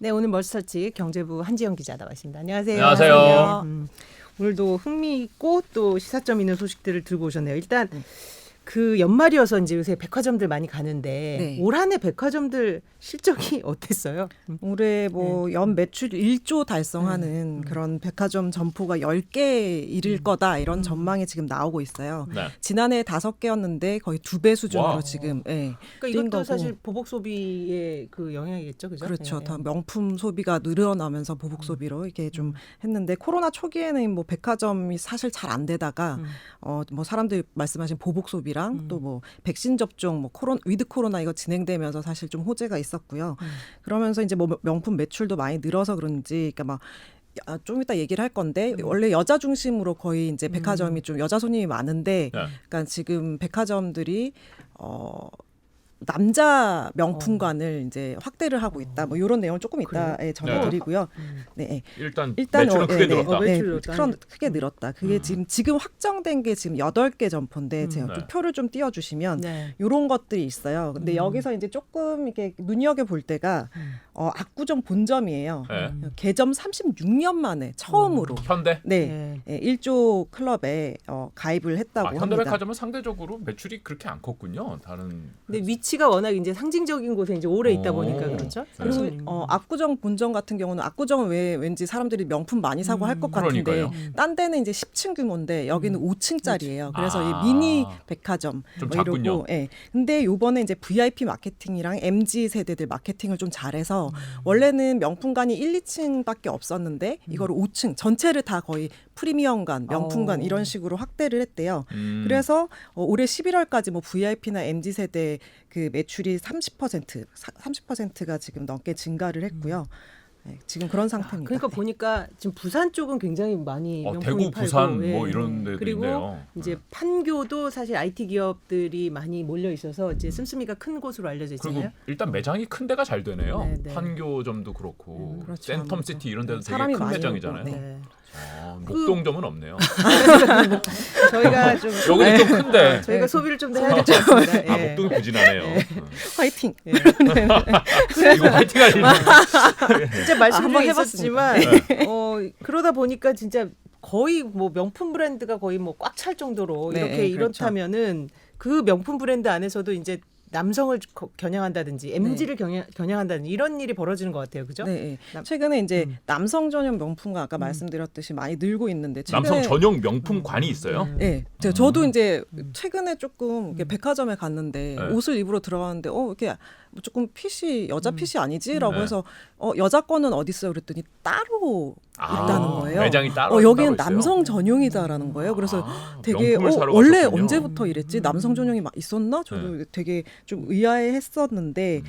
네, 오늘 멀스터치 경제부 한지영 기자 나와있습니다. 안녕하세요. 안녕하세요. 오늘도 흥미있고 또 시사점 있는 소식들을 들고 오셨네요. 일단 그 연말이어서 이제 요새 백화점들 많이 가는데 네. 올 한 해 백화점들 실적이 어땠어요? 올해 뭐 연 매출 1조 달성하는 그런 백화점 점포가 10개 이를 거다 이런 전망이 지금 나오고 있어요. 네. 지난해 5개였는데 거의 2배 수준으로 와우. 지금 그러니까 뛴 이것도 거고. 사실 보복 소비의 그 영향이겠죠, 그죠? 그렇죠. 네. 더 명품 소비가 늘어나면서 보복 소비로 이렇게 좀 했는데 코로나 초기에는 뭐 백화점이 사실 잘 안 되다가 뭐 사람들이 말씀하신 보복 소비랑 또 뭐 백신 접종 뭐 위드 코로나 이거 진행되면서 사실 좀 호재가 있었고요. 그러면서 이제 뭐 명품 매출도 많이 늘어서 그런지 그러니까 막 좀 이따 얘기를 할 건데 원래 여자 중심으로 거의 이제 백화점이 좀 여자 손님이 많은데 네. 그러니까 지금 백화점들이 남자 명품관을 이제 확대를 하고 있다. 뭐 이런 내용을 조금 이따 전해드리고요. 네. 일단 매출은 크게 늘었다. 매출 늘었다. 크게 늘었다. 그게 지금 확정된 게 지금 8개 점포인데 제가 네. 좀 표를 좀 띄워주시면 네. 이런 것들이 있어요. 근데 여기서 이제 조금 이렇게 눈여겨 볼 때가 압구정 본점이에요. 네. 개점 36년 만에 처음으로 현대? 네, 1조 클럽에 가입을 했다고 합니다. 현대백화점은 상대적으로 매출이 그렇게 안 컸군요. 다른. 근데 위치가 워낙 이제 상징적인 곳에 이제 오래 있다 오. 보니까 그렇죠. 그리고 압구정 본점 같은 경우는 압구정은 왠지 사람들이 명품 많이 사고 할 것 같은데 그러니까요. 딴 데는 이제 10층 규모인데 여기는 5층짜리예요. 그래서 이 미니 백화점 좀 뭐 이러고 작군요. 예. 근데 요번에 이제 VIP 마케팅이랑 MZ 세대들 마케팅을 좀 잘해서 원래는 명품관이 1, 2층밖에 없었는데 이걸 5층 전체를 다 거의 프리미엄관, 명품관 이런 식으로 확대를 했대요. 그래서 올해 11월까지 뭐 VIP나 MZ 세대 그 매출이 30%가 지금 넘게 증가를 했고요. 네, 지금 그런 상태입니다. 그러니까 네. 보니까 지금 부산 쪽은 굉장히 많이 명품이 대구, 팔고, 부산 예. 뭐 이런 데도 그리고 있네요. 이제 판교도 사실 IT 기업들이 많이 몰려 있어서 이제 씀씀이가 큰 곳으로 알려져 그리고 있잖아요. 일단 매장이 큰 데가 잘 되네요. 네, 네. 판교점도 그렇고 그렇죠. 센텀시티 이런 데도 되게 사람이 큰 많이 매장이잖아요. 오고, 네. 목동점은 없네요. 저희가 좀 여기는 좀 큰데. 저희가 소비를 좀 더 해야 될 것 같습니다. 아, 예. 목동이 부진하네요. 화이팅. 이거 화이팅 아닙니까? 진짜 말씀 한번 중에 해봤습니다. 있었지만 그러다 보니까 진짜 거의 뭐 명품 브랜드가 거의 뭐 꽉 찰 정도로 네, 이렇게 네, 이렇다면은 그 명품 브랜드 안에서도 이제 남성을 겨냥한다든지 MZ를 겨냥한다든지 이런 일이 벌어지는 것 같아요, 그죠? 네, 최근에 이제 남성 전용 명품관 아까 말씀드렸듯이 많이 늘고 있는데 최근에 남성 전용 명품관이 있어요. 네, 저도 이제 최근에 조금 이렇게 백화점에 갔는데 네. 옷을 입으러 들어갔는데 이렇게 조금 핏이 여자 핏이 아니지라고 네. 해서 여자 거는 어디 있어요? 그랬더니 따로 있다는 거예요. 매장이 따로 여기는 따로 있어요? 남성 전용이다라는 거예요. 그래서 되게 명품을 사러 원래 가셨군요. 언제부터 이랬지? 남성 전용이 있었나? 저도 되게 좀 의아해했었는데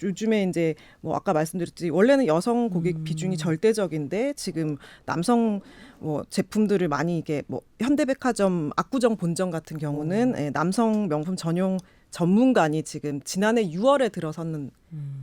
요즘에 이제 뭐 아까 말씀드렸지 원래는 여성 고객 비중이 절대적인데 지금 남성 뭐 제품들을 많이 이게 뭐 현대백화점 압구정 본점 같은 경우는 남성 명품 전용 전문관이 지금 지난해 6월에 들어섰는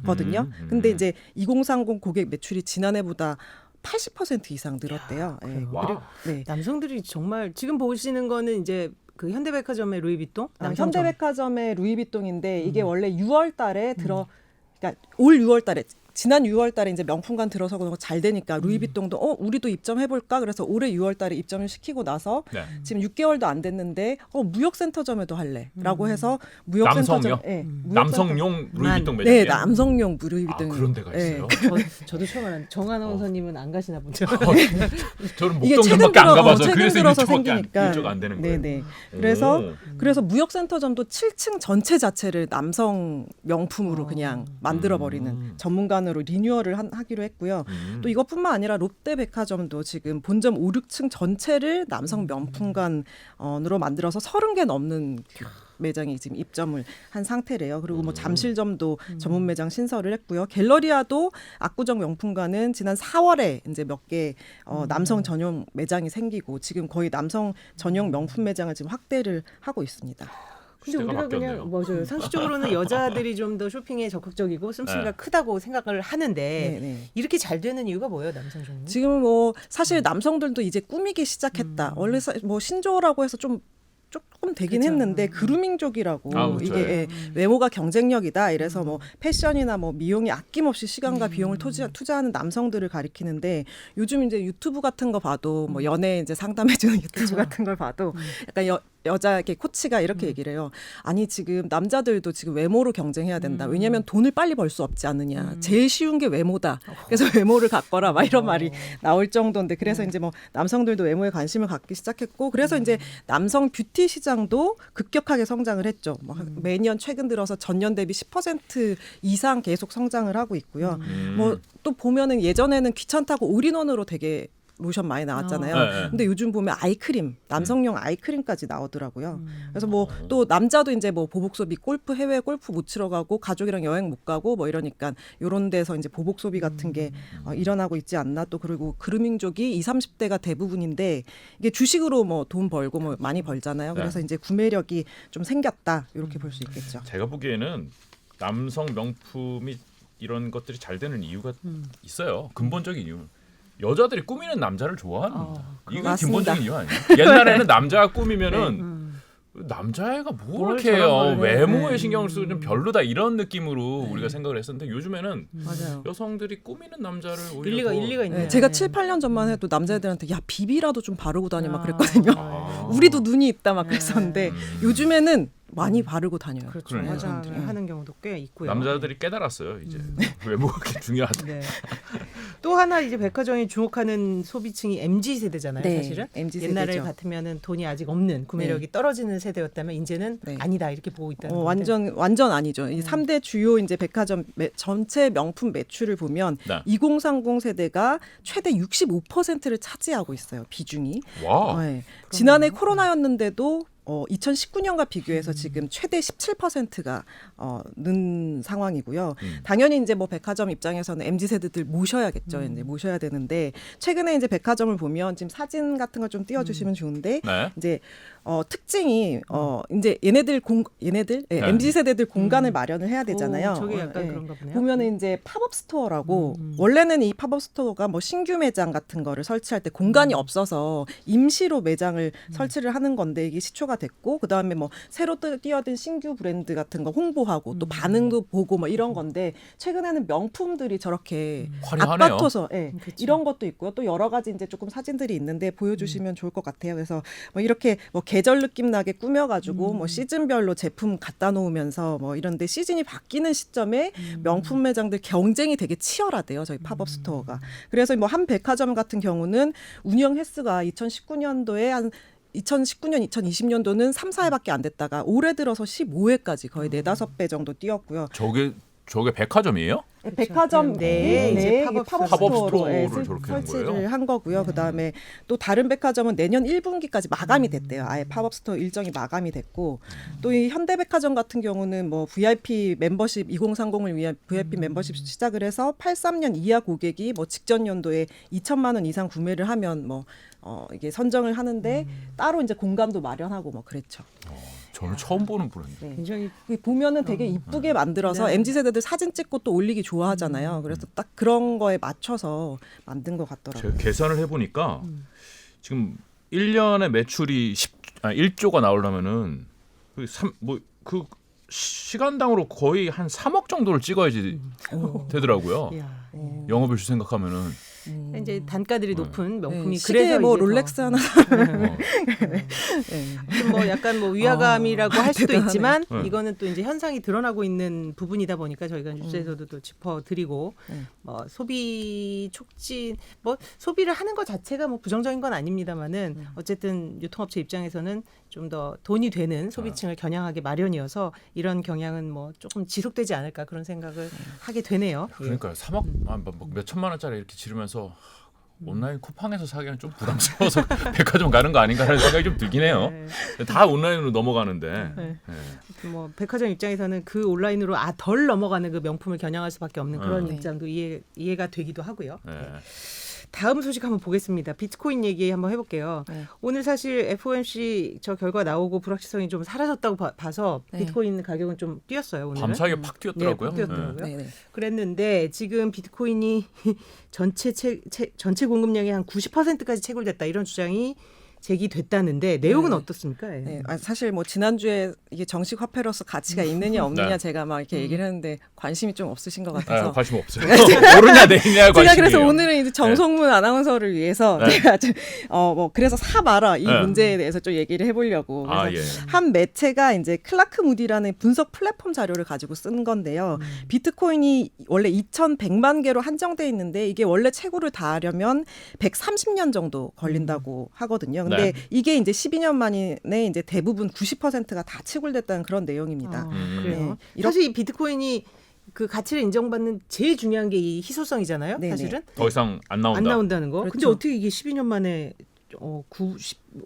거든요. 근데 이제 2030 고객 매출이 지난해보다 80% 이상 늘었대요. 예. 그래요? 와. 네. 남성들이 정말 지금 보시는 거는 이제 그 현대백화점의 루이비통, 현대백화점의 루이비통인데 이게 원래 6월달에 그러니까 올 6월달에 지난 6월달에 이제 명품관 들어서고 잘 되니까 루이비통도 우리도 입점해볼까 그래서 올해 6월달에 입점을 시키고 나서 네. 지금 6개월도 안 됐는데 무역센터점에도 할래라고 해서 무역센터점 남성용 루이비통 매장. 네, 남성용 루이비통. 그런 데가 있어요. 저도 처음 알았는데 정 아나운서님은 안 가시나 보죠. 저는 이게 목동점밖에 안 가봐서 최근 그래서 들어서 일조밖에 생기니까 일조가 안 되는 거예요. 네네. 오. 그래서 무역센터점도 7층 전체 자체를 남성 명품으로 그냥 만들어 버리는 전문관으로 리뉴얼을 하기로 했고요. 또 이것뿐만 아니라 롯데백화점도 지금 본점 5, 6층 전체를 남성 명품관으로 만들어서 30개 넘는 매장이 지금 입점을 한 상태래요. 그리고 뭐 잠실점도 전문 매장 신설을 했고요. 갤러리아도 압구정 명품관은 지난 4월에 이제 몇 개 남성 전용 매장이 생기고 지금 거의 남성 전용 명품 매장을 지금 확대를 하고 있습니다. 근데 우리가 바뀌었네요. 그냥 맞아요. 상식적으로는 여자들이 좀 더 쇼핑에 적극적이고 씀씀이가 네. 크다고 생각을 하는데 네. 이렇게 잘 되는 이유가 뭐예요, 남성 중에? 지금 뭐 사실 남성들도 이제 꾸미기 시작했다. 원래 뭐 신조어라고 해서 좀 조금 되긴 그렇죠. 했는데 그루밍족이라고 그렇죠. 이게 예, 외모가 경쟁력이다. 이래서 뭐 패션이나 뭐 미용에 아낌없이 시간과 비용을 투자하는 남성들을 가리키는데 요즘 이제 유튜브 같은 거 봐도 뭐 연애 이제 상담해주는 유튜브 그렇죠. 같은 걸 봐도 약간 여자 이렇게 코치가 이렇게 얘기를 해요. 아니 지금 남자들도 지금 외모로 경쟁해야 된다. 왜냐하면 돈을 빨리 벌 수 없지 않느냐. 제일 쉬운 게 외모다. 그래서 외모를 갖거라. 막 이런 말이 나올 정도인데 그래서 이제 뭐 남성들도 외모에 관심을 갖기 시작했고 그래서 이제 남성 뷰티 시장도 급격하게 성장을 했죠. 뭐 매년 최근 들어서 전년 대비 10% 이상 계속 성장을 하고 있고요. 뭐 또 보면은 예전에는 귀찮다고 올인원으로 되게 로션 많이 나왔잖아요. 네. 근데 요즘 보면 아이크림, 남성용 아이크림까지 나오더라고요. 그래서 뭐 또 남자도 이제 뭐 보복 소비, 해외 골프 못 치러 가고 가족이랑 여행 못 가고 뭐 이러니까 요런 데서 이제 보복 소비 같은 게 일어나고 있지 않나. 또 그리고 그루밍족이 20, 30대가 대부분인데 이게 주식으로 뭐 돈 벌고 뭐 많이 벌잖아요. 그래서 이제 구매력이 좀 생겼다. 이렇게 볼 수 있겠죠. 제가 보기에는 남성 명품이 이런 것들이 잘 되는 이유가 있어요. 근본적인 이유. 여자들이 꾸미는 남자를 좋아하는 이게 맞습니다. 기본적인 이유 아니에요? 옛날에는 남자가 꾸미면은 남자애가 뭐 뭘 이렇게 저런 걸 해. 외모에 신경을 쓰고 좀 별로다 이런 느낌으로 우리가 생각을 했었는데 요즘에는 맞아요. 여성들이 꾸미는 남자를 오히려 일리가 있네요. 네, 제가 7, 8년 전만 해도 남자애들한테 야 비비라도 좀 바르고 다니 막 아. 그랬거든요. 아. 우리도 눈이 있다 막 그랬었는데 요즘에는 많이 바르고 다녀요. 그렇죠. 그러네요. 화장을 하는 경우도 꽤 있고요. 남자들이 깨달았어요 이제 외모가 그렇게 중요하다. 네. 또 하나 이제 백화점이 주목하는 소비층이 MZ 세대잖아요. 네, 사실은 MZ 옛날에 세대죠. 같으면은 돈이 아직 없는 구매력이 떨어지는 세대였다면 이제는 네. 아니다 이렇게 보고 있다는 것 같아요. 완전 아니죠. 이 3대 주요 이제 백화점 전체 명품 매출을 보면 네. 2030 세대가 최대 65%를 차지하고 있어요. 비중이. 와. 네. 지난해 코로나였는데도 2019년과 비교해서 지금 최대 17%가 는 상황이고요. 당연히 이제 뭐 백화점 입장에서는 MZ 세대들 모셔야겠죠. 이제 모셔야 되는데 최근에 이제 백화점을 보면 지금 사진 같은 거 좀 띄워주시면 좋은데 네. 이제 특징이 이제 얘네들 네. MZ 세대들 공간을 마련을 해야 되잖아요. 오, 저게 약간 예. 그런가 보네요. 보면은 이제 팝업 스토어라고 원래는 이 팝업 스토어가 뭐 신규 매장 같은 거를 설치할 때 공간이 없어서 임시로 매장을 설치를 하는 건데 이게 시초가 됐고 그다음에 뭐 새로 뛰어든 신규 브랜드 같은 거 홍보하고 또 반응도 보고 뭐 이런 건데 최근에는 명품들이 저렇게 화려하네요. 앞바꿔서 그쵸. 이런 것도 있고요. 또 여러 가지 이제 조금 사진들이 있는데 보여주시면 좋을 것 같아요. 그래서 뭐 이렇게 뭐 계절 느낌 나게 꾸며가지고 뭐 시즌별로 제품 갖다 놓으면서 뭐 이런데 시즌이 바뀌는 시점에 명품 매장들 경쟁이 되게 치열하대요. 저희 팝업 스토어가. 그래서 뭐 한 백화점 같은 경우는 운영 횟수가 2019년도에 한 2019년, 2020년도는 3, 4회밖에 안 됐다가 올해 들어서 15회까지 거의 4, 5배 정도 뛰었고요. 저게 백화점이에요? 백화점 네, 이제 팝업 스토어로 스토어를 저렇게 한 설치를 거예요? 한 거고요. 그다음에 또 다른 백화점은 내년 1분기까지 마감이 됐대요. 아예 팝업 스토어 일정이 마감이 됐고 또 이 현대백화점 같은 경우는 뭐 VIP 멤버십 2030을 위한 VIP 멤버십 시작을 해서 83년 이하 고객이 뭐 직전 연도에 2천만 원 이상 구매를 하면 뭐 이게 선정을 하는데 따로 이제 공간도 마련하고 뭐 그랬죠. 저는 처음 보는 브랜드. 네. 굉장히 보면은 되게 이쁘게 만들어서 네. MZ 세대들 사진 찍고 또 올리기 좋아하잖아요. 그래서 딱 그런 거에 맞춰서 만든 것 같더라고요. 제가 계산을 해보니까 지금 1년에 매출이 1조가 나오려면은 그 시간당으로 거의 한 3억 정도를 찍어야지 되더라고요. 이야, 영업일수 생각하면은 이제 단가들이 높은 명품이 시계 그래서 뭐 이제 더 롤렉스 하나 뭐 약간 뭐 위화감이라고 할 수도 대단하네. 있지만 네. 이거는 또 이제 현상이 드러나고 있는 부분이다 보니까 저희가 뉴스에서도 또 짚어드리고 뭐 소비 촉진 뭐 소비를 하는 것 자체가 뭐 부정적인 건 아닙니다만은 어쨌든 유통업체 입장에서는 좀 더 돈이 되는 소비층을 겨냥하기 마련이어서 이런 경향은 뭐 조금 지속되지 않을까 그런 생각을 하게 되네요. 예. 그러니까요. 3억 몇 천만 원짜리 이렇게 지르면서 온라인 쿠팡에서 사기는 좀 부담스러워서 백화점 가는 거 아닌가라는 생각이 좀 들긴 해요. 네. 다 온라인으로 넘어가는데. 네. 네. 뭐 백화점 입장에서는 그 온라인으로 덜 넘어가는 그 명품을 겨냥할 수밖에 없는 그런 네. 입장도 이해가 되기도 하고요. 네. 다음 소식 한번 보겠습니다. 비트코인 얘기 한번 해볼게요. 네. 오늘 사실 FOMC 저 결과 나오고 불확실성이 좀 사라졌다고 봐서 네. 비트코인 가격은 좀 뛰었어요. 오늘은. 밤사이에 팍 뛰었더라고요. 네, 팍 뛰었더라고요. 네, 네. 그랬는데 지금 비트코인이 전체 공급량의 한 90%까지 채굴됐다 이런 주장이 제기됐다는데 내용은 네. 어떻습니까? 예. 네, 사실 뭐 지난주에 이게 정식 화폐로서 가치가 있느냐 없느냐 네. 제가 막 이렇게 얘기를 했는데 관심이 좀 없으신 것 아, 같아서 관심 없어요. 모르냐 내냐 관심이에요. 제가 그래서 오늘은 이제 정성문 아나운서를 위해서 네. 제가 뭐 그래서 사마라 이 네. 문제에 대해서 좀 얘기를 해보려고. 그래서 아 예. 한 매체가 이제 클라크 무디라는 분석 플랫폼 자료를 가지고 쓴 건데요. 비트코인이 원래 2,100만 개로 한정돼 있는데 이게 원래 채굴을 다 하려면 130년 정도 걸린다고 하거든요. 근데 네. 이게 이제 12년 만에 이제 대부분 90%가 다 채굴됐다는 그런 내용입니다. 그래요. 네. 사실 이 비트코인이 그 가치를 인정받는 제일 중요한 게 이 희소성이잖아요. 네네. 사실은 더 이상 안 나온다. 안 나온다는 거. 그렇죠. 근데 어떻게 이게 12년 만에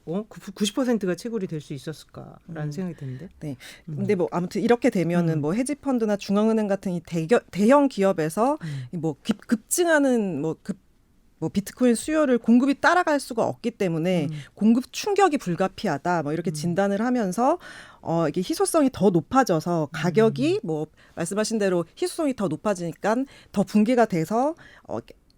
90%가 채굴이 될 수 있었을까라는 생각이 드는데. 네. 근데 뭐 아무튼 이렇게 되면은 뭐 헤지펀드나 중앙은행 같은 이 대형 기업에서 뭐 급증하는 뭐 비트코인 수요를 공급이 따라갈 수가 없기 때문에 공급 충격이 불가피하다. 뭐 이렇게 진단을 하면서 이게 희소성이 더 높아져서 가격이 뭐 말씀하신 대로 희소성이 더 높아지니까 더 붕괴가 돼서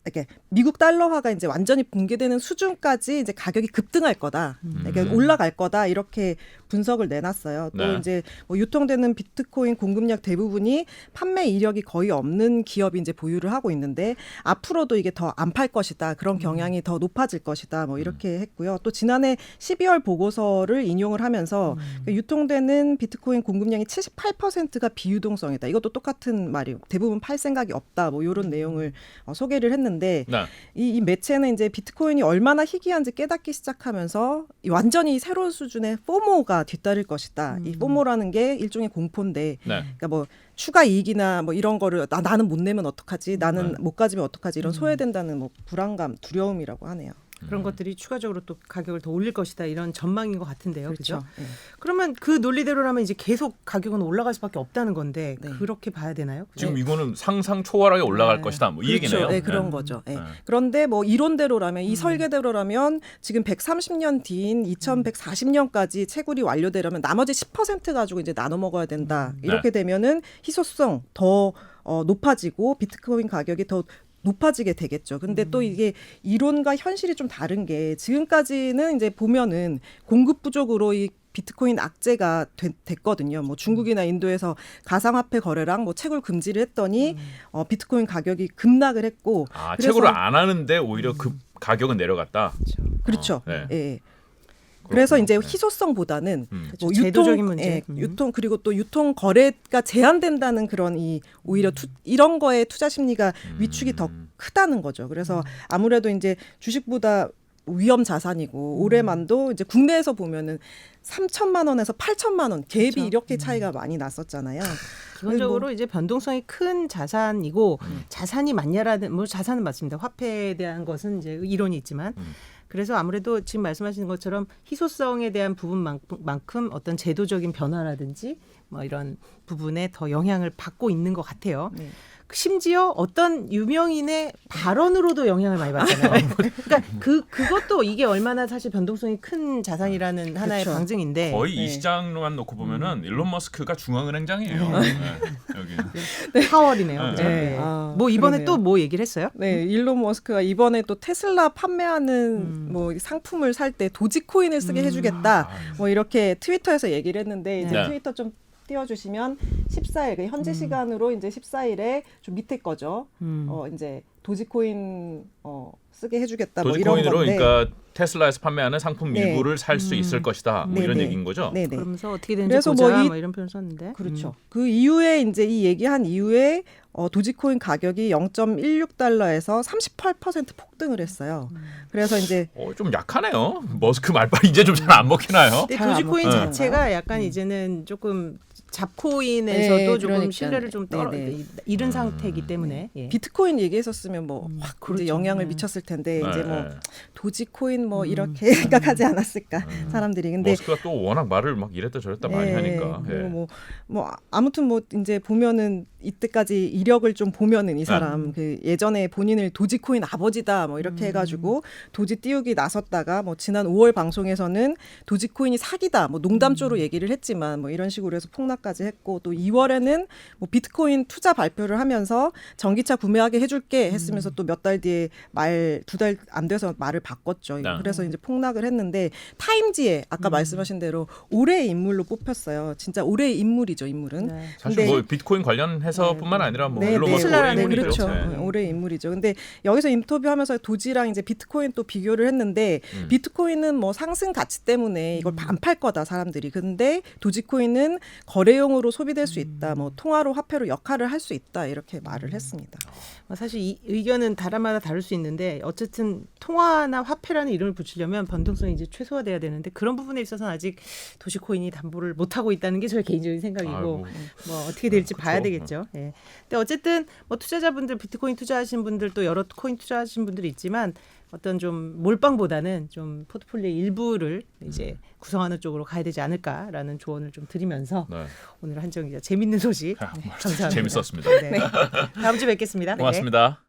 이렇게 미국 달러화가 이제 완전히 붕괴되는 수준까지 이제 가격이 급등할 거다. 그러니까 올라갈 거다. 이렇게 분석을 내놨어요. 또 네. 이제 뭐 유통되는 비트코인 공급량 대부분이 판매 이력이 거의 없는 기업이 이제 보유를 하고 있는데 앞으로도 이게 더 안 팔 것이다. 그런 경향이 더 높아질 것이다. 뭐 이렇게 했고요. 또 지난해 12월 보고서를 인용을 하면서 유통되는 비트코인 공급량이 78%가 비유동성이다. 이것도 똑같은 말이에요. 대부분 팔 생각이 없다. 뭐 이런 내용을 소개를 했는데 네. 이 매체는 이제 비트코인이 얼마나 희귀한지 깨닫기 시작하면서 완전히 새로운 수준의 포모가 뒤따를 것이다. 이 포모라는 게 일종의 공포인데, 네. 그러니까 뭐 추가 이익이나 뭐 이런 거를 나는 못 내면 어떡하지, 나는 못 가지면 어떡하지 이런 소외된다는 뭐 불안감, 두려움이라고 하네요. 그런 것들이 추가적으로 또 가격을 더 올릴 것이다 이런 전망인 것 같은데요. 그렇죠? 네. 그러면 그 논리대로라면 이제 계속 가격은 올라갈 수밖에 없다는 건데 네. 그렇게 봐야 되나요? 지금 이거는 상상 초월하게 올라갈 네. 것이다. 뭐 이 그렇죠. 얘기네요. 네, 그런 거죠. 네. 그런데 뭐 이론대로라면 이 설계대로라면 지금 130년 뒤인 2140년까지 채굴이 완료되려면 나머지 10% 가지고 이제 나눠 먹어야 된다. 이렇게 되면은 희소성 더 높아지고 비트코인 가격이 더 높아지게 되겠죠. 근데 또 이게 이론과 현실이 좀 다른 게 지금까지는 이제 보면은 공급 부족으로 이 비트코인 악재가 됐거든요. 뭐 중국이나 인도에서 가상화폐 거래랑 뭐 채굴 금지를 했더니 비트코인 가격이 급락을 했고. 아, 그래서- 채굴을 안 하는데 오히려 그 가격은 내려갔다. 그렇죠. 네. 예. 그래서 그렇군요. 이제 네. 희소성보다는 그렇죠. 제도적인 문제. 예, 유통 그리고 또 유통 거래가 제한된다는 그런 오히려 이런 거에 투자 심리가 위축이 더 크다는 거죠. 그래서 아무래도 이제 주식보다 위험 자산이고 올해만도 이제 국내에서 보면은 3천만 원에서 8천만 원 갭이 그렇죠. 이렇게 차이가 많이 났었잖아요. 기본적으로 이제 변동성이 큰 자산이고 자산이 맞냐라는 뭐 자산은 맞습니다. 화폐에 대한 것은 이제 이론이 있지만 그래서 아무래도 지금 말씀하신 것처럼 희소성에 대한 부분만큼 어떤 제도적인 변화라든지 뭐 이런 부분에 더 영향을 받고 있는 것 같아요. 네. 심지어 어떤 유명인의 발언으로도 영향을 많이 받잖아요. 그러니까 그것도 이게 얼마나 사실 변동성이 큰 자산이라는 하나의 그렇죠. 방증인데 거의 네. 이 시장만 놓고 보면은 일론 머스크가 중앙은행장이에요. 네. 여기. 파월이네요. 네. 그죠? 네. 네. 아, 뭐 이번에 그러네요. 또 뭐 얘기를 했어요? 네, 일론 머스크가 이번에 또 테슬라 판매하는 뭐 상품을 살 때 도지코인을 쓰게 해주겠다. 뭐 이렇게 트위터에서 얘기를 했는데 이제 네. 트위터 좀 띄워주시면 14일, 그러니까 현재 시간으로 이제 14일에 좀 밑에 거죠. 이제 도지코인 쓰게 해주겠다. 뭐 이런 도지코인으로 건데. 그러니까 테슬라에서 판매하는 상품 네. 일부를 살 수 있을 것이다. 뭐 이런 네네. 얘기인 거죠. 네네. 그러면서 어떻게 되는지 그래서 보자. 뭐 뭐 이런 표현 썼는데. 그렇죠. 그 이후에 이제 이 얘기한 이후에 도지코인 가격이 0.16달러에서 38% 폭등을 했어요. 그래서 이제 좀 약하네요. 머스크 말빨 이제 좀 잘 안 먹히나요? 근데 잘안 도지코인 먹혀요. 자체가 약간 이제는 조금 잡코인에서도 네, 조금 그러니까요. 신뢰를 좀 네네. 잃은 상태이기 때문에 예. 비트코인 얘기했었으면 뭐 확 그렇죠. 이제 영향을 네. 미쳤을 텐데 네, 이제 뭐 네. 도지코인 뭐 이렇게 생각하지 않았을까 사람들이. 근데 머스크가 또 워낙 말을 막 이랬다 저랬다 많이 하니까. 그리고 예. 뭐 아무튼 뭐 이제 보면은 이때까지 이력을 좀 보면은 이 사람 그 예전에 본인을 도지코인 아버지다 뭐 이렇게 해가지고 도지 띄우기 나섰다가 뭐 지난 5월 방송에서는 도지코인이 사기다 뭐 농담조로 얘기를 했지만 뭐 이런 식으로 해서 폭락까지 했고 또 2월에는 뭐 비트코인 투자 발표를 하면서 전기차 구매하게 해줄게 했으면서 또 몇 달 뒤에 말 2달 안 돼서 말을 바꿨죠. 네. 그래서 이제 폭락을 했는데 타임지에 아까 말씀하신 대로 올해의 인물로 뽑혔어요. 진짜 올해의 인물이죠, 인물은. 네. 사실 근데- 뭐 비트코인 관련해서뿐만 아니라 뭐 네, 일론 머스크 테슬라라는 올해 인물이죠. 그렇죠. 네. 올해의 인물이죠. 근데 여기서 인터뷰하면서 도지랑 이제 비트코인 또 비교를 했는데 비트코인은 뭐 상승 가치 때문에 이걸 안 팔 거다 사람들이. 근데 도지코인은 거래용으로 소비될 수 있다. 뭐 통화로 화폐로 역할을 할 수 있다. 이렇게 말을 했습니다. 사실 이 의견은 사람마다 다를 수 있는데 어쨌든 통화나 화폐라는 이름을 붙이려면 변동성이 이제 최소화돼야 되는데 그런 부분에 있어서는 아직 도시코인이 담보를 못 하고 있다는 게 저의 개인적인 생각이고 아이고. 뭐 어떻게 될지 그렇죠. 봐야 되겠죠. 예. 근데 어쨌든 뭐 투자자분들 비트코인 투자하신 분들 또 여러 코인 투자하신 분들이 있지만 어떤 좀 몰빵보다는 좀 포트폴리오 일부를 이제 구성하는 쪽으로 가야 되지 않을까라는 조언을 좀 드리면서 네. 오늘 한정 기자 재밌는 소식 아, 감사합니다. 재밌었습니다. 네. 다음 주에 뵙겠습니다. 네. 고맙습니다.